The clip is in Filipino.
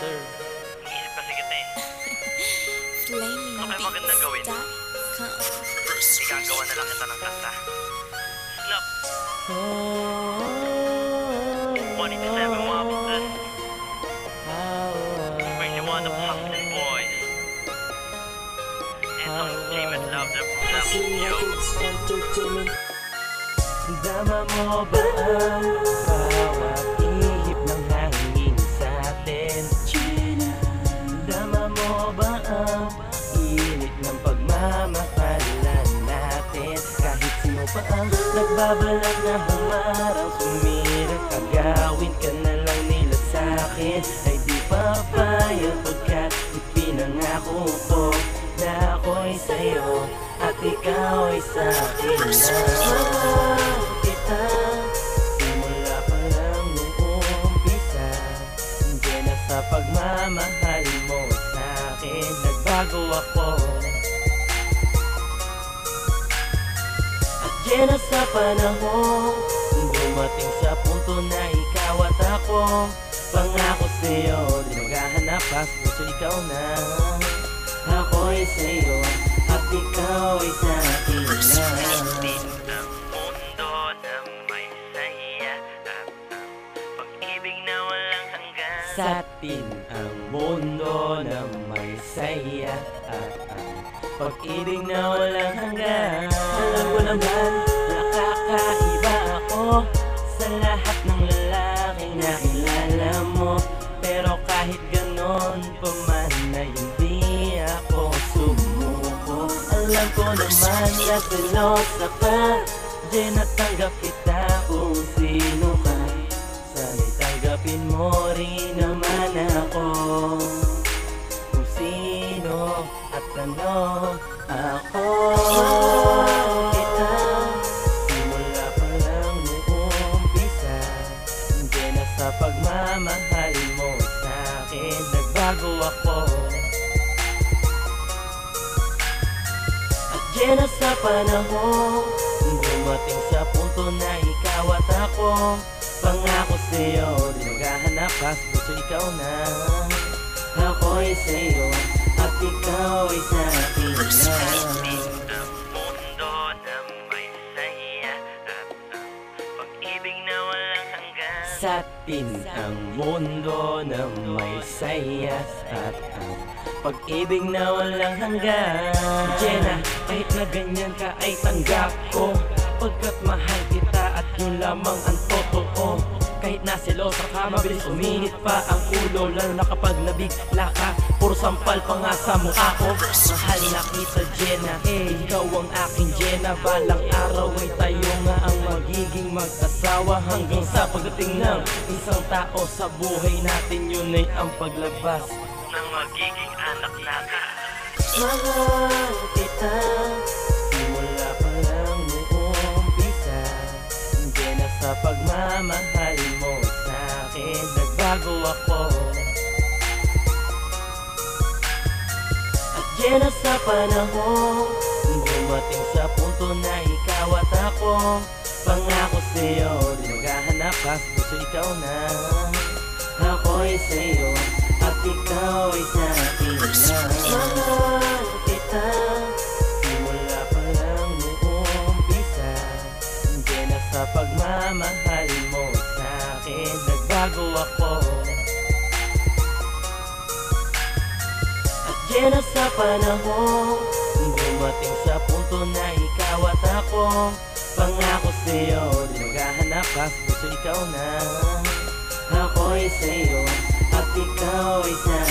sir. Iisip kasi kita eh. Ano kayo magandang gawin? Igagawa na lang kita ng kanta. Love. 187 mga business. Bring you one of Hustlin' Boys. It's on Entertainment Love the Show. Dama mo ba ang bawat ihip ng hangin sa atin? Dama mo ba ang init ng pagmamahalan natin? Kahit sino pa ang nagbabalak na humarang sumirap, agawin ka na lang nila sa'kin. Ay di papayag pagkat ipinangako ko na ako'y sa'yo at ikaw ay sa'kin na. Kita simula pa lang nung umpisa, hindi na sa pagmamahal mo sa'kin nagbago ako. At yan na sa panahon, dumating sa punto na ikaw at ako. Pangako sa'yo, di maghahanap pa sa puso, ikaw na. Ako'y sa'yo at ikaw ay sa'kin na. Sa atin ang mundo na may saya at ang pag-ibig na walang hanggan. Alam ko naman nakakaiba ako sa lahat ng lalaking nakilala mo, pero kahit ganon pa man na hindi ako sumuko. Alam ko naman na selosa ka, di natanggap kita kung sino ka. Sana'y tanggapin mo rin naman ako kung sino at ano ako. Kita simula pa lang nung umpisa, hindi na sa pagmamahal mo sa'kin nagbago ako. At yan na sa panahon, dumating sa punto na ikaw at ako. Pangako sa'yo, di maghahanap pa sa puso, ikaw na. Ako'y sa'yo at ikaw ay sa'kin na. Mundo na may saya at ang pag-ibig na walang hanggan. Sa atin ang mundo na may saya at ang pag-ibig na walang hanggan. Jenna, kahit na ganyan ka ay tanggap ko, pagkat mahal kita at yun lamang ang totoo. Kahit na selosa ka, mabilis uminit pa ang ulo, lalo na kapag nabigla ka, puro sampal pa nga sa mukha ko. Mahal na kita Jenna, ikaw ang aking Jenna. Balang araw ay tayo nga ang magiging mag-asawa, hanggang sa pagdating ng isang tao sa buhay natin, yun ay ang paglabas ng magiging anak natin. Mahal kita simula pa lang nung umpisa, hindi na sa pagmamahal mo sa'kin nagbago ako. At yan na sa panahon, dumating sa punto na ikaw at ako. Pangako sa'yo, di maghahanap pa sa puso, ikaw na. Ako'y sa'yo at ikaw ay sa'kin na. Mahal kita simula pa lang nung umpisa, hindi na sa pagmamahal mo sa'kin nagbago ako. At yan na sa panahon, dumating sa punto na ikaw at ako. Pangako sa'yo, di maghahanap pa sa puso, ikaw na. Ako'y sa'yo at ikaw ay sa'kin.